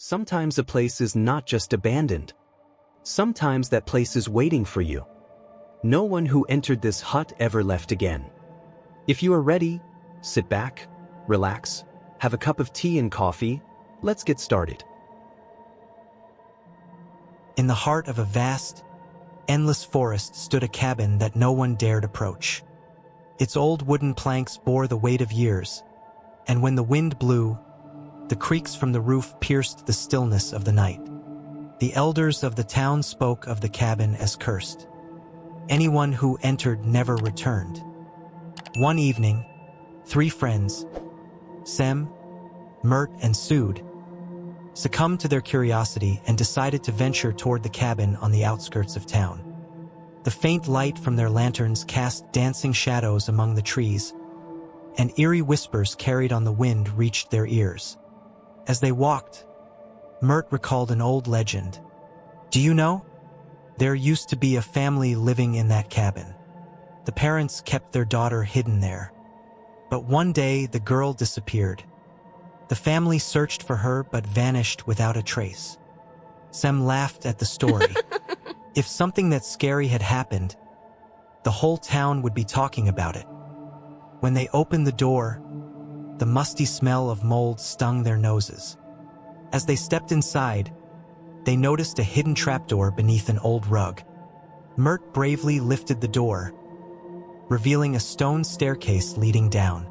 Sometimes a place is not just abandoned. Sometimes that place is waiting for you. No one who entered this hut ever left again. If you are ready, sit back, relax, have a cup of tea and coffee. Let's get started. In the heart of a vast, endless forest stood a cabin that no one dared approach. Its old wooden planks bore the weight of years, and when the wind blew, the creaks from the roof pierced the stillness of the night. The elders of the town spoke of the cabin as cursed. Anyone who entered never returned. One evening, 3 friends, Cem, Mert and Sude, succumbed to their curiosity and decided to venture toward the cabin on the outskirts of town. The faint light from their lanterns cast dancing shadows among the trees, and eerie whispers carried on the wind reached their ears. As they walked, Mert recalled an old legend. "Do you know? There used to be a family living in that cabin. The parents kept their daughter hidden there. But one day the girl disappeared. The family searched for her but vanished without a trace." Cem laughed at the story. If something that scary had happened, the whole town would be talking about it. When they opened the door, the musty smell of mold stung their noses. As they stepped inside, they noticed a hidden trapdoor beneath an old rug. Mert bravely lifted the door, revealing a stone staircase leading down.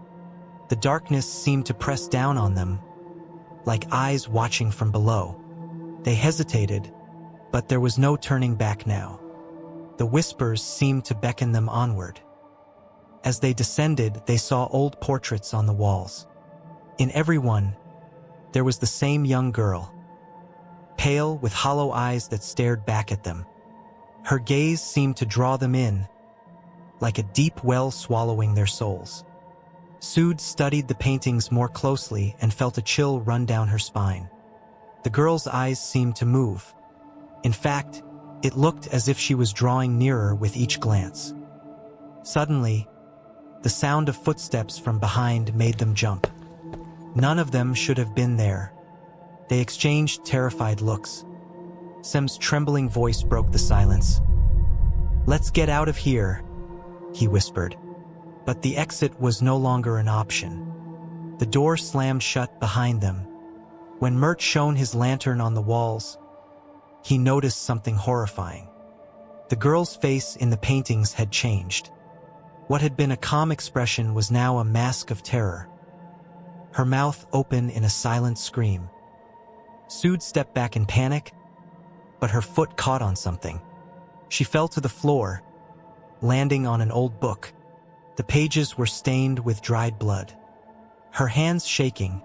The darkness seemed to press down on them, like eyes watching from below. They hesitated, but there was no turning back now. The whispers seemed to beckon them onward. As they descended, they saw old portraits on the walls. In every one, there was the same young girl, pale with hollow eyes that stared back at them. Her gaze seemed to draw them in, like a deep well swallowing their souls. Sude studied the paintings more closely and felt a chill run down her spine. The girl's eyes seemed to move. In fact, it looked as if she was drawing nearer with each glance. Suddenly, the sound of footsteps from behind made them jump. None of them should have been there. They exchanged terrified looks. Cem's trembling voice broke the silence. "Let's get out of here," he whispered. But the exit was no longer an option. The door slammed shut behind them. When Mert shone his lantern on the walls, he noticed something horrifying. The girl's face in the paintings had changed. What had been a calm expression was now a mask of terror. Her mouth open in a silent scream. Sude stepped back in panic, but her foot caught on something. She fell to the floor, landing on an old book. The pages were stained with dried blood. Her hands shaking,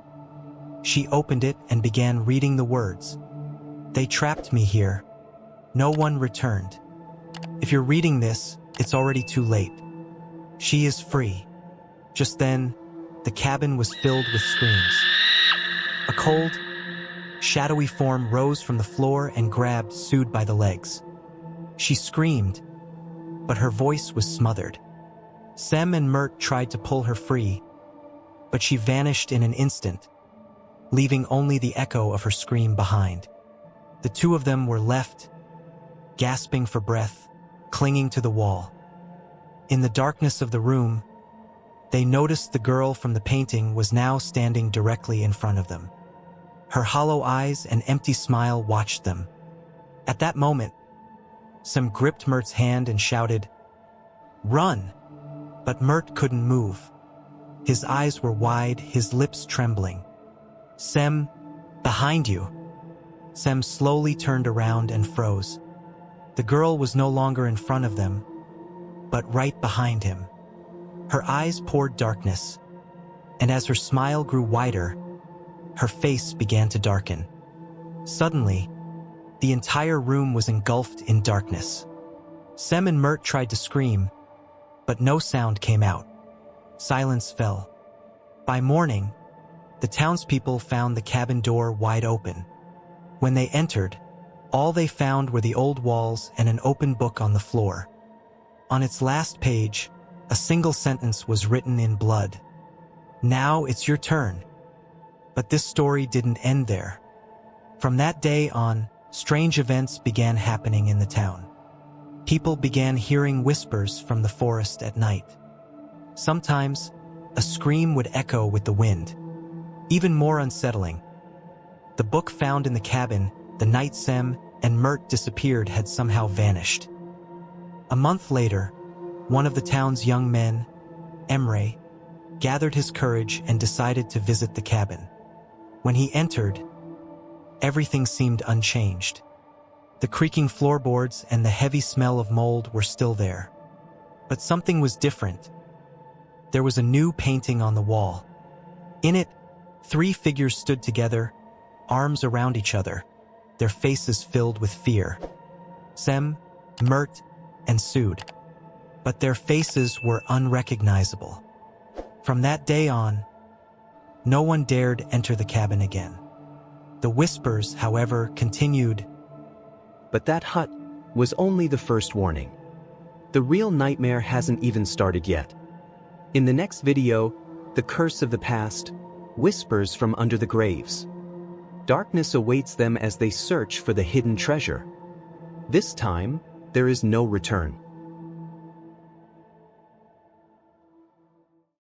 she opened it and began reading the words. "They trapped me here. No one returned. If you're reading this, it's already too late. She is free." Just then, the cabin was filled with screams. A cold, shadowy form rose from the floor and grabbed Sude by the legs. She screamed, but her voice was smothered. Cem and Mert tried to pull her free, but she vanished in an instant, leaving only the echo of her scream behind. The 2 of them were left, gasping for breath, clinging to the wall. In the darkness of the room, they noticed the girl from the painting was now standing directly in front of them. Her hollow eyes and empty smile watched them. At that moment, Cem gripped Mert's hand and shouted, "Run!" But Mert couldn't move. His eyes were wide, his lips trembling. "Cem, behind you." Cem slowly turned around and froze. The girl was no longer in front of them, but right behind him. Her eyes poured darkness, and as her smile grew wider, her face began to darken. Suddenly, the entire room was engulfed in darkness. Cem and Mert tried to scream, but no sound came out. Silence fell. By morning, the townspeople found the cabin door wide open. When they entered, all they found were the old walls and an open book on the floor. On its last page, a single sentence was written in blood. "Now it's your turn." But this story didn't end there. From that day on, strange events began happening in the town. People began hearing whispers from the forest at night. Sometimes, a scream would echo with the wind. Even more unsettling, the book found in the cabin the night Cem and Mert disappeared had somehow vanished. A month later, one of the town's young men, Emre, gathered his courage and decided to visit the cabin. When he entered, everything seemed unchanged. The creaking floorboards and the heavy smell of mold were still there. But something was different. There was a new painting on the wall. In it, 3 figures stood together, arms around each other, their faces filled with fear. Cem, Mert, and Sude. But their faces were unrecognizable. From that day on, no one dared enter the cabin again. The whispers, however, continued. But that hut was only the first warning. The real nightmare hasn't even started yet. In the next video, the curse of the past whispers from under the graves. Darkness awaits them as they search for the hidden treasure. This time, there is no return.